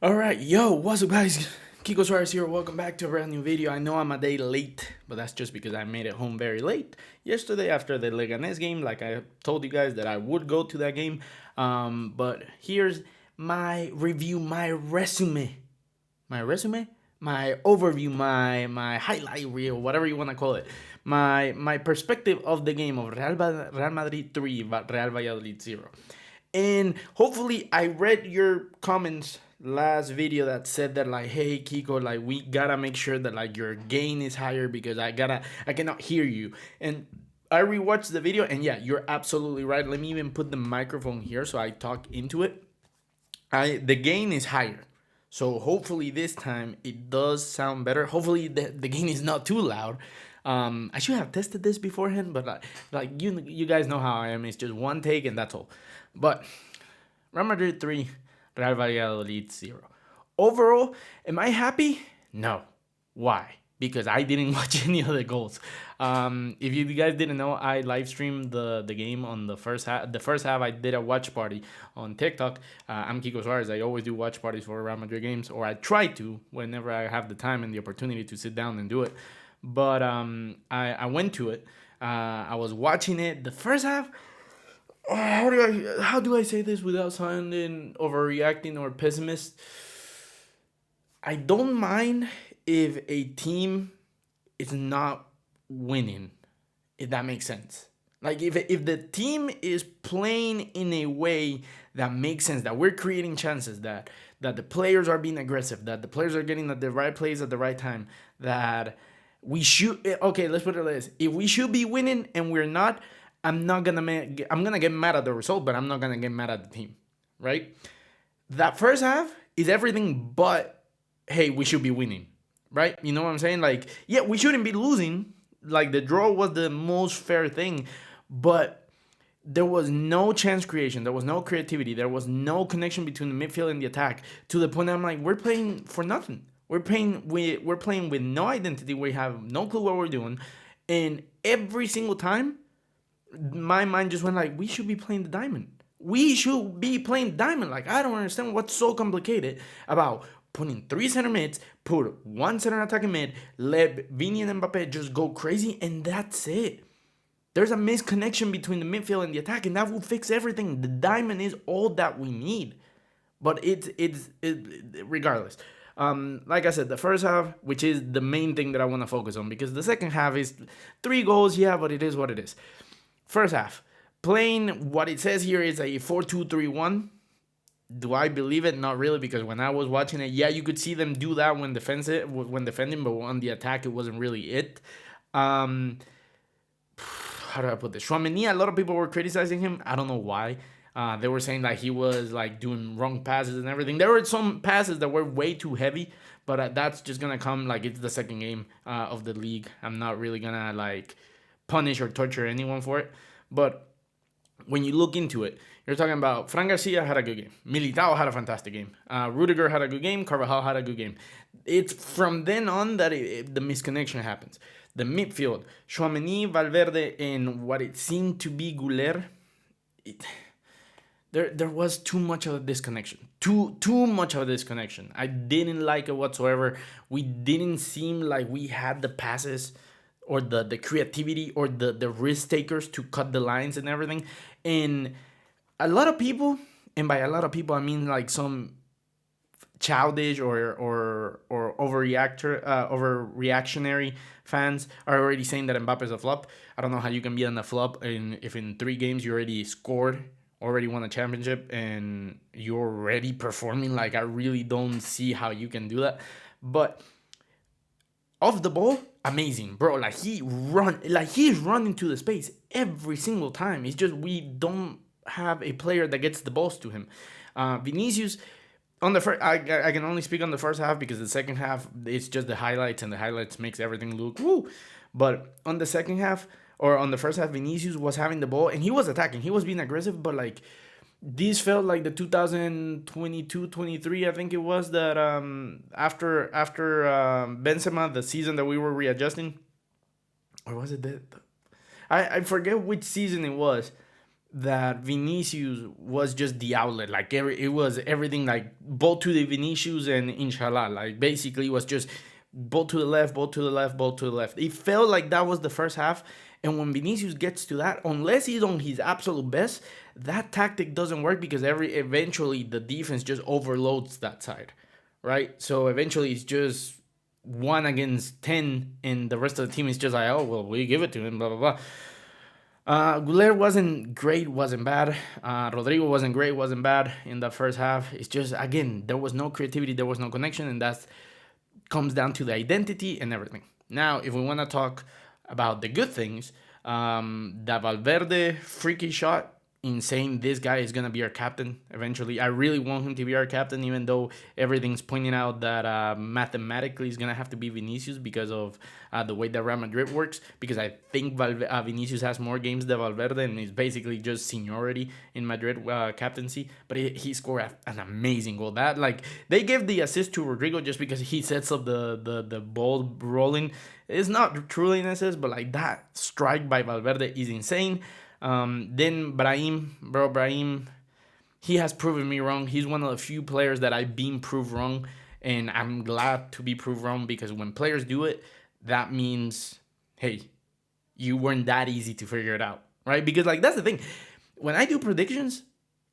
Alright, yo, what's up guys? KikoSuarez here, welcome back to a brand new video. I know I'm a day late, but that's just because I made it home very late. Yesterday after the Leganés game, like I told you guys that I would go to that game. But here's my review, my resume. My resume? My overview, my highlight reel, whatever you want to call it. My perspective of the game of Real Madrid 3, Real Valladolid 0. And hopefully I read your comments last video that said that like, hey Kiko, like we gotta make sure that like your gain is higher because I cannot hear you. And I rewatched the video and yeah, you're absolutely right. Let me even put the microphone here so I talk into it. The gain is higher. So hopefully this time it does sound better. Hopefully the gain is not too loud. I should have tested this beforehand, but like you guys know how I am. It's just one take and that's all. But Real Madrid 3, Real Valladolid 0. Overall, am I happy? No. Why? Because I didn't watch any of the goals. If you guys didn't know, I live streamed the game on the first half. The first half, I did a watch party on TikTok. I'm ImKikoSuarez. I always do watch parties for Real Madrid games, or I try to whenever I have the time and the opportunity to sit down and do it. But I went to it. I was watching it. The first half, how do I say this without sounding overreacting or pessimist? I don't mind if a team is not winning, if that makes sense. Like if the team is playing in a way that makes sense, that we're creating chances, that the players are being aggressive, that the players are getting at the right plays at the right time, that we should okay, let's put it like this. If we should be winning and we're not, I'm gonna get mad at the result, but I'm not gonna get mad at the team, right? That first half is everything but hey, we should be winning, right? You know what I'm saying? Like, yeah, we shouldn't be losing. Like the draw was the most fair thing, but there was no chance creation. There was no creativity. There was no connection between the midfield and the attack. To the point I'm like, we're playing for nothing. We're playing with no identity. We have no clue what we're doing, and every single time my mind just went like, we should be playing the diamond. We should be playing diamond. Like, I don't understand what's so complicated about putting three center mids, put one center attacking mid, let Vini and Mbappe just go crazy, and that's it. There's a misconnection between the midfield and the attack, and that will fix everything. The diamond is all that we need. But regardless. Like I said, the first half, which is the main thing that I want to focus on, because the second half is 3 goals, yeah, but it is what it is. First half, playing what it says here is a 4-2-3-1. Do I believe it? Not really, because when I was watching it, yeah, you could see them do that when defending, but on the attack, it wasn't really it. How do I put this? Chouameni, a lot of people were criticizing him. I don't know why. They were saying that he was like doing wrong passes and everything. There were some passes that were way too heavy, but that's just gonna come like it's the second game of the league. I'm not really gonna like punish or torture anyone for it. But when you look into it, you're talking about Fran Garcia had a good game. Militao had a fantastic game. Rudiger had a good game. Carvajal had a good game. It's from then on that the misconnection happens. The midfield, Chouameni, Valverde, and what it seemed to be Goulet, there was too much of a disconnection. Too much of a disconnection. I didn't like it whatsoever. We didn't seem like we had the passes or the creativity or the risk takers to cut the lines and everything. And a lot of people, and by a lot of people I mean like some childish or overreactionary fans are already saying that Mbappe is a flop. I don't know how you can be on a flop and if in 3 games you already scored, already won a championship, and you're already performing. Like, I really don't see how you can do that. But off the ball, amazing, bro. Like he's running to the space every single time. It's just we don't have a player that gets the balls to him. Vinicius, on the first, I can only speak on the first half because the second half it's just the highlights, and the highlights makes everything look woo. But on the second half or on the first half, Vinicius was having the ball and he was attacking. He was being aggressive, but like these felt like the 2022-23, I think it was, that after Benzema, the season that we were readjusting, or was it that I forget which season it was, that Vinicius was just the outlet. Like it was everything like ball to the Vinicius and inshallah. Like basically it was just ball to the left, ball to the left, ball to the left. It felt like that was the first half. And when Vinicius gets to that, unless he's on his absolute best, that tactic doesn't work because eventually the defense just overloads that side, right? So eventually it's just 1 against 10, and the rest of the team is just like, oh well, we give it to him, blah blah blah. Guler wasn't great, wasn't bad. Rodrigo wasn't great, wasn't bad in the first half. It's just again there was no creativity, there was no connection, and that comes down to the identity and everything. Now, if we want to talk about the good things, that Valverde freaky shot, insane. This guy is gonna be our captain eventually. I really want him to be our captain, even though everything's pointing out that mathematically he's gonna have to be Vinicius because of the way that Real Madrid works. Because I think Vinicius has more games than Valverde, and it's basically just seniority in Madrid captaincy. But he scored an amazing goal. That like they gave the assist to Rodrigo just because he sets up the ball rolling. It's not truly an assist, but like that strike by Valverde is insane. Then Brahim, he has proven me wrong. He's one of the few players that I've been proved wrong, and I'm glad to be proved wrong because when players do it, that means, hey, you weren't that easy to figure it out, right? Because like that's the thing. When I do predictions,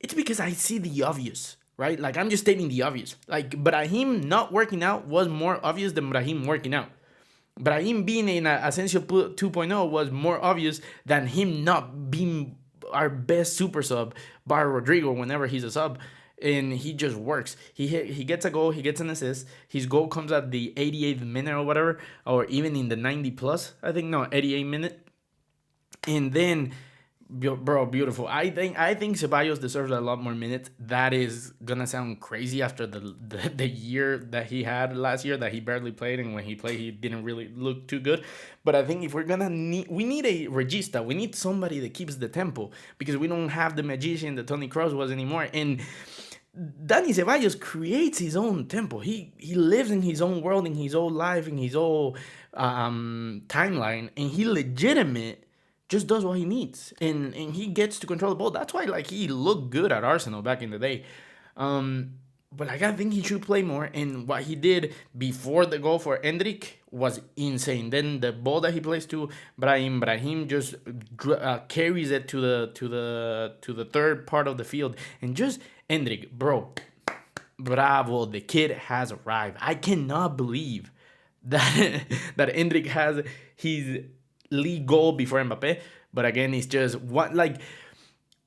it's because I see the obvious, right? Like I'm just stating the obvious. Like Brahim not working out was more obvious than Brahim working out. Brahim being in Asensio 2.0 was more obvious than him not being our best super sub, bar Rodrigo, whenever he's a sub. And he just works. He gets a goal, he gets an assist. His goal comes at the 88th minute or whatever, or even in the 90 plus, I think, no, 88 minute. And then bro, beautiful. I think Ceballos deserves a lot more minutes. That is gonna sound crazy after the year that he had last year that he barely played, and when he played he didn't really look too good. But I think if we need a regista. We need somebody that keeps the tempo because we don't have the magician that Toni Kroos was anymore. And Dani Ceballos creates his own tempo. He lives in his own world, in his own life, in his own timeline, and he legitimate just does what he needs, and he gets to control the ball. That's why like he looked good at Arsenal back in the day. But like I think he should play more, and what he did before the goal for Endrick was insane. Then the ball that he plays to Brahim just carries it to the third part of the field, and just Endrick, bro, bravo, the kid has arrived. I cannot believe that that Endrick has his league goal before Mbappe. But again, it's just what like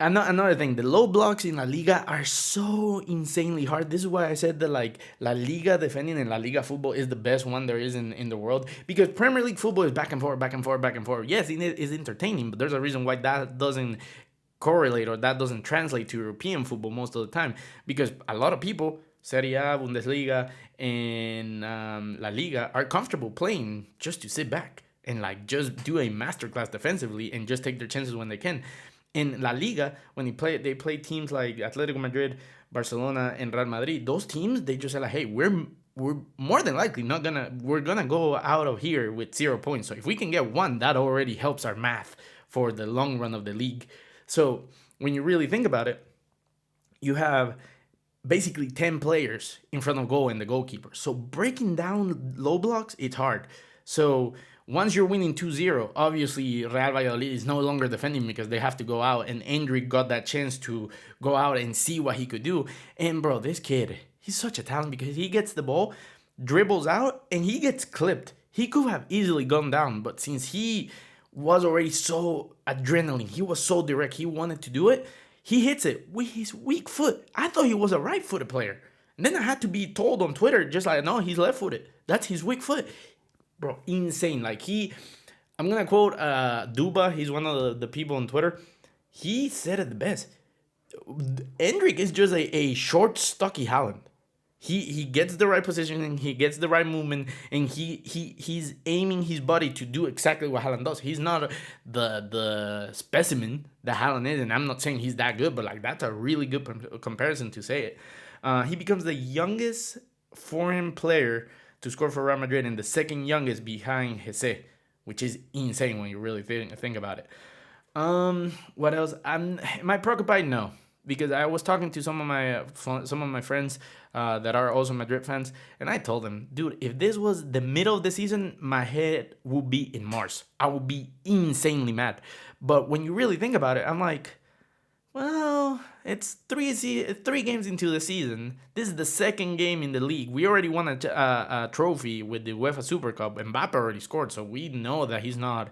another thing. The low blocks in La Liga are so insanely hard. This is why I said that like La Liga defending in La Liga football is the best one there is in the world, because Premier League football is back and forth, back and forth, back and forth. Yes, it is entertaining, but there's a reason why that doesn't correlate or that doesn't translate to European football most of the time, because a lot of people, Serie A, Bundesliga, and La Liga, are comfortable playing just to sit back and like just do a masterclass defensively and just take their chances when they can. In La Liga, when they play teams like Atletico Madrid, Barcelona, and Real Madrid. Those teams, they just say like, hey, we're more than likely we're gonna go out of here with 0 points. So if we can get one, that already helps our math for the long run of the league. So when you really think about it, you have basically 10 players in front of goal and the goalkeeper. So breaking down low blocks, it's hard. So once you're winning 2-0, obviously Real Valladolid is no longer defending because they have to go out, and Endrick got that chance to go out and see what he could do. And bro, this kid, he's such a talent because he gets the ball, dribbles out, and he gets clipped. He could have easily gone down, but since he was already so adrenaline, he was so direct, he wanted to do it, he hits it with his weak foot. I thought he was a right-footed player. And then I had to be told on Twitter, just like, no, he's left-footed. That's his weak foot. Bro, insane. Like I'm gonna quote Duba. He's one of the people on Twitter. He said it the best. Endrick is just a short, stocky Haaland. He gets the right positioning, he gets the right movement, and he's aiming his body to do exactly what Haaland does. He's not the specimen that Haaland is, and I'm not saying he's that good, but like that's a really good comparison to say it. He becomes the youngest foreign player to score for Real Madrid and the second youngest behind Jesse, which is insane when you really think about it. What else? Am I preoccupied? No, because I was talking to some of my friends that are also Madrid fans, and I told them, dude, if this was the middle of the season, my head would be in Mars. I would be insanely mad. But when you really think about it, I'm like, well, it's 3 games into the season. This is the second game in the league. We already won a trophy with the UEFA Super Cup. Mbappe already scored, so we know that he's not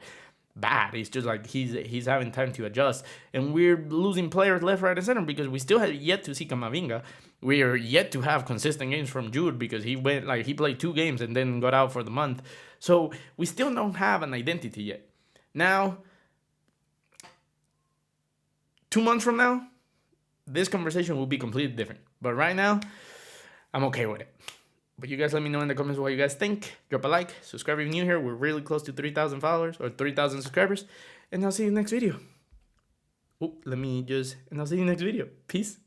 bad. It's just like he's having time to adjust, and we're losing players left, right, and center because we still have yet to see Camavinga. We are yet to have consistent games from Jude because he played 2 games and then got out for the month. So we still don't have an identity yet. Now, 2 months from now, this conversation will be completely different. But right now, I'm okay with it. But you guys let me know in the comments what you guys think. Drop a like, subscribe if you're new here. We're really close to 3,000 followers or 3,000 subscribers. And I'll see you next video. And I'll see you next video. Peace.